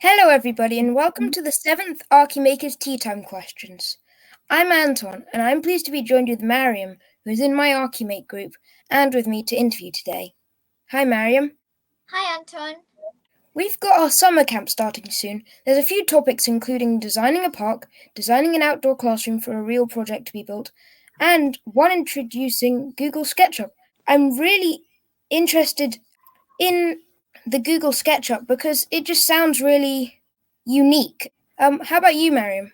Hello everybody and welcome to the 7th Archimakers Teatime questions. I'm Anton and I'm pleased to be joined with Mariam, who is in my Archimate group, and with me to interview today. Hi Mariam. Hi Anton. We've got our summer camp starting soon. There's a few topics including designing a park, designing an outdoor classroom for a real project to be built, and one introducing Google SketchUp. I'm really interested in the Google SketchUp because it just sounds really unique. How about you, Mariam?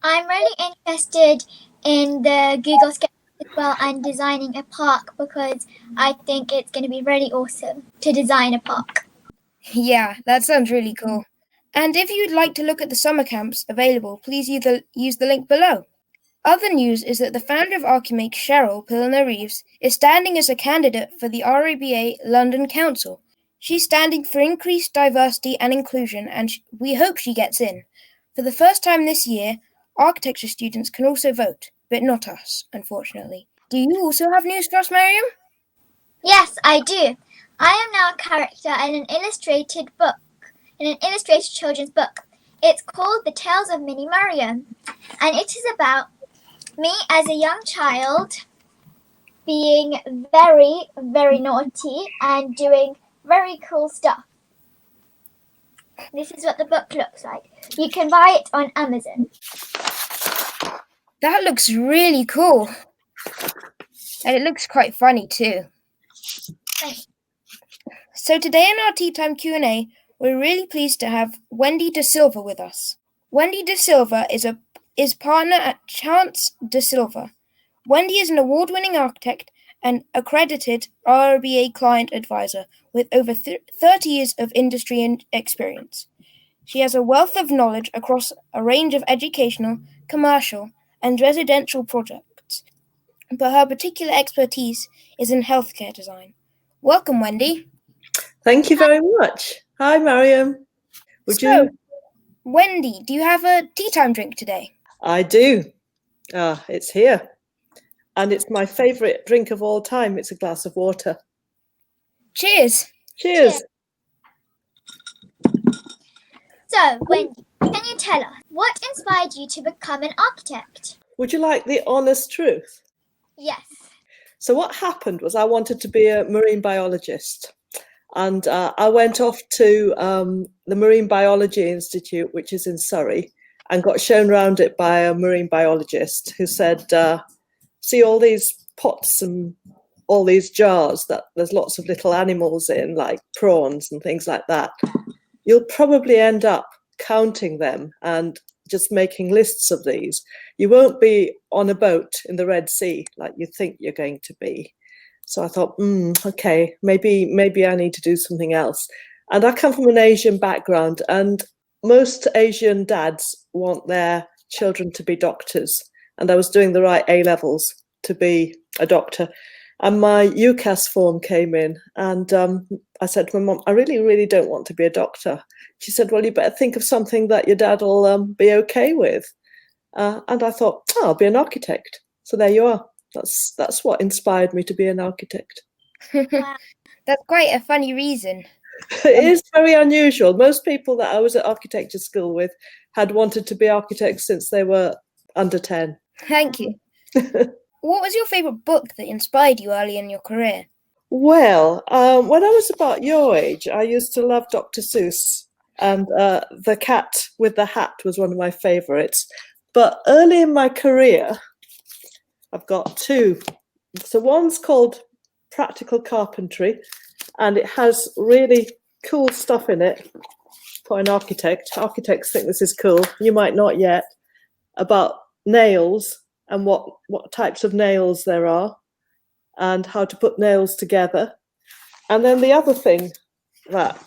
I'm really interested in the Google SketchUp as well and designing a park because I think it's going to be really awesome to design a park. Yeah, that sounds really cool. And if you'd like to look at the summer camps available, please use the link below. Other news is that the founder of Archimake, Cheryl Pilner-Reeves, is standing as a candidate for the RABA London Council. She's standing for increased diversity and inclusion, and we hope she gets in. For the first time this year, architecture students can also vote, but not us, unfortunately. Do you also have news for us, Mariam? Yes, I do. I am now a character in an illustrated children's book. It's called The Tales of Mini Mariam, and it is about me as a young child being very, very naughty and doing very cool stuff. This is what the book looks like. You can buy it on Amazon. That looks really cool. And it looks quite funny too. Thanks. So today in our Tea Time Q&A, we're really pleased to have Wendy de Silva with us. Wendy de Silva is partner at Chance de Silva. Wendy is an award-winning architect and accredited RBA client advisor with over 30 years of industry experience. She has a wealth of knowledge across a range of educational, commercial, and residential projects, but her particular expertise is in healthcare design. Welcome, Wendy. Thank you very much. Hi, Mariam. Wendy, do you have a tea time drink today? I do. It's here. And it's my favourite drink of all time. It's a glass of water. Cheers. Cheers. So, Wendy, can you tell us what inspired you to become an architect? Would you like the honest truth? Yes. So what happened was I wanted to be a marine biologist. And I went off to the Marine Biology Institute, which is in Surrey, and got shown around it by a marine biologist who said, see all these pots and all these jars that there's lots of little animals in, like prawns and things like that. You'll probably end up counting them and just making lists of these. You won't be on a boat in the Red Sea like you think you're going to be. So I thought, okay, maybe I need to do something else. And I come from an Asian background, and most Asian dads want their children to be doctors. And I was doing the right A-levels to be a doctor. And my UCAS form came in, and I said to my mum, I really, really don't want to be a doctor. She said, well, you better think of something that your dad will be okay with. And I thought, I'll be an architect. So there you are. That's what inspired me to be an architect. That's quite a funny reason. It is very unusual. Most people that I was at architecture school with had wanted to be architects since they were under 10. Thank you. What was your favourite book that inspired you early in your career? Well, when I was about your age, I used to love Dr. Seuss, and The Cat with the Hat was one of my favourites. But early in my career, I've got two. So one's called Practical Carpentry, and it has really cool stuff in it for an architect. Architects think this is cool. You might not yet. About nails and what types of nails there are and how to put nails together. And then the other thing that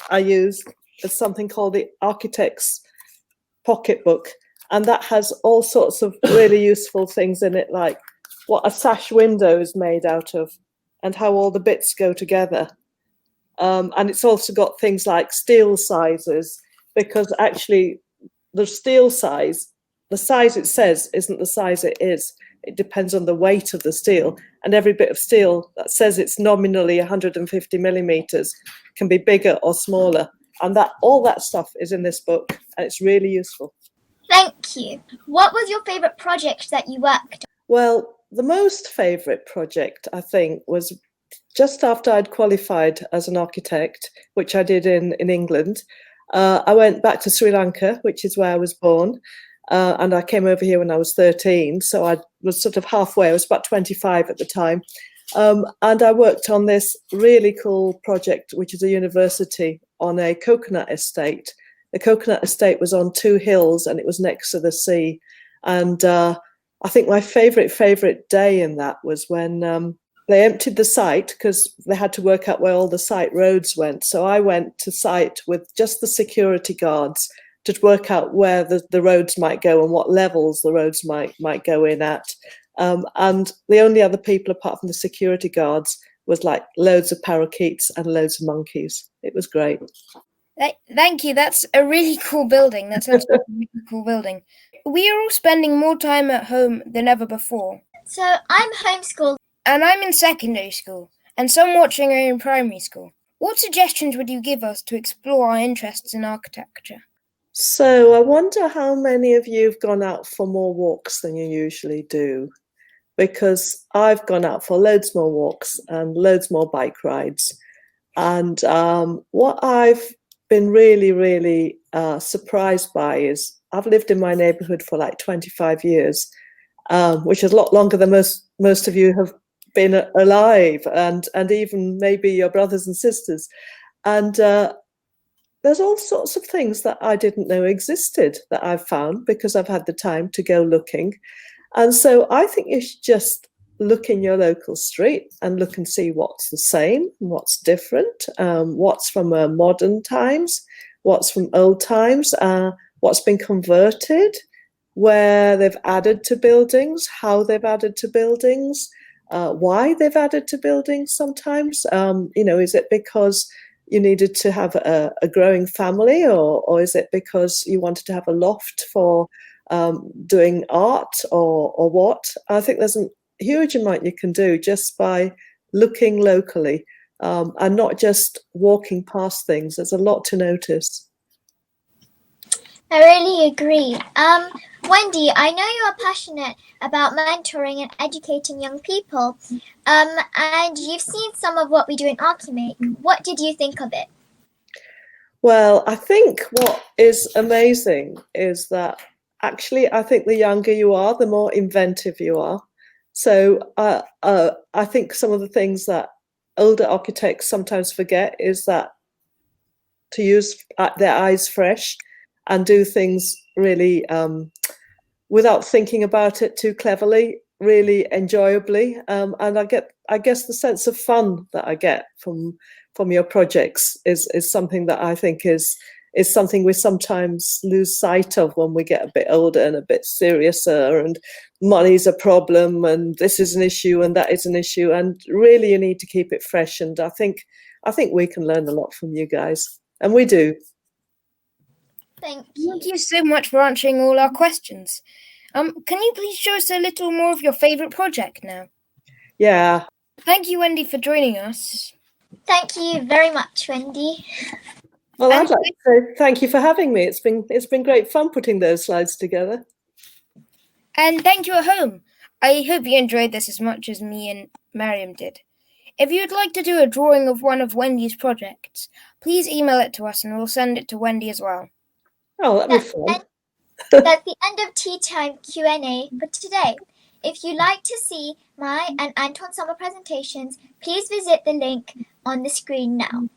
I use is something called the Architect's Pocketbook. And that has all sorts of really useful things in it, like what a sash window is made out of and how all the bits go together. And it's also got things like steel sizes, because actually the steel size, the size it says isn't the size it is. It depends on the weight of the steel. And every bit of steel that says it's nominally 150 millimeters can be bigger or smaller. And that all that stuff is in this book, and it's really useful. Thank you. What was your favourite project that you worked on? Well, the most favourite project, I think, was just after I'd qualified as an architect, which I did in England. I went back to Sri Lanka, which is where I was born, and I came over here when I was 13, so I was sort of halfway. I was about 25 at the time, and I worked on this really cool project, which is a university on a coconut estate. The coconut estate was on 2 hills, and it was next to the sea. And I think my favourite day in that was when they emptied the site, because they had to work out where all the site roads went. So I went to site with just the security guards to work out where the roads might go and what levels the roads might go in at. And the only other people apart from the security guards was like loads of parakeets and loads of monkeys. It was great. Thank you. That's a really cool building. That sounds like a really cool building. We are all spending more time at home than ever before. So I'm homeschooled. And I'm in secondary school, and some watching are in primary school. What suggestions would you give us to explore our interests in architecture? So I wonder how many of you have gone out for more walks than you usually do, because I've gone out for loads more walks and loads more bike rides. And what I've been really surprised by is I've lived in my neighbourhood for like 25 years, which is a lot longer than most of you have been alive, and even maybe your brothers and sisters. And there's all sorts of things that I didn't know existed that I've found because I've had the time to go looking. And so I think you should just look in your local street and look and see what's the same, what's different, what's from modern times, what's from old times, what's been converted, where they've added to buildings, how they've added to buildings, why they've added to buildings sometimes. Is it because you needed to have a growing family, or is it because you wanted to have a loft for doing art, or what? I think there's a huge amount you can do just by looking locally and not just walking past things. There's a lot to notice. I really agree. Wendy, I know you are passionate about mentoring and educating young people, and you've seen some of what we do in Archimake. What did you think of it? Well, I think what is amazing is that actually I think the younger you are, the more inventive you are. So I think some of the things that older architects sometimes forget is that to use their eyes fresh and do things really without thinking about it too cleverly, really enjoyably. And I guess the sense of fun that I get from your projects is something that I think is something we sometimes lose sight of when we get a bit older and a bit seriouser, and money's a problem and this is an issue and that is an issue, and really you need to keep it fresh. And I think we can learn a lot from you guys, and we do. Thank you. Thank you so much for answering all our questions. Can you please show us a little more of your favourite project now? Yeah. Thank you, Wendy, for joining us. Thank you very much, Wendy. Well, I'd like to say thank you for having me. It's been great fun putting those slides together. And thank you at home. I hope you enjoyed this as much as me and Mariam did. If you'd like to do a drawing of one of Wendy's projects, please email it to us and we'll send it to Wendy as well. Oh, that'd be fun. That's the end of Tea Time Q&A for today. If you'd like to see my and Anton's summer presentations, please visit the link on the screen now.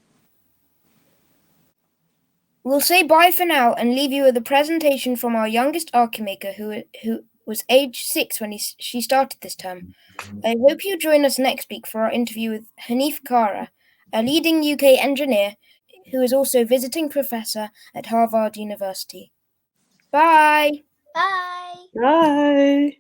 We'll say bye for now and leave you with a presentation from our youngest Archimaker who was age 6 when she started this term. I hope you join us next week for our interview with Hanif Kara, a leading UK engineer who is also visiting professor at Harvard University. Bye! Bye! Bye!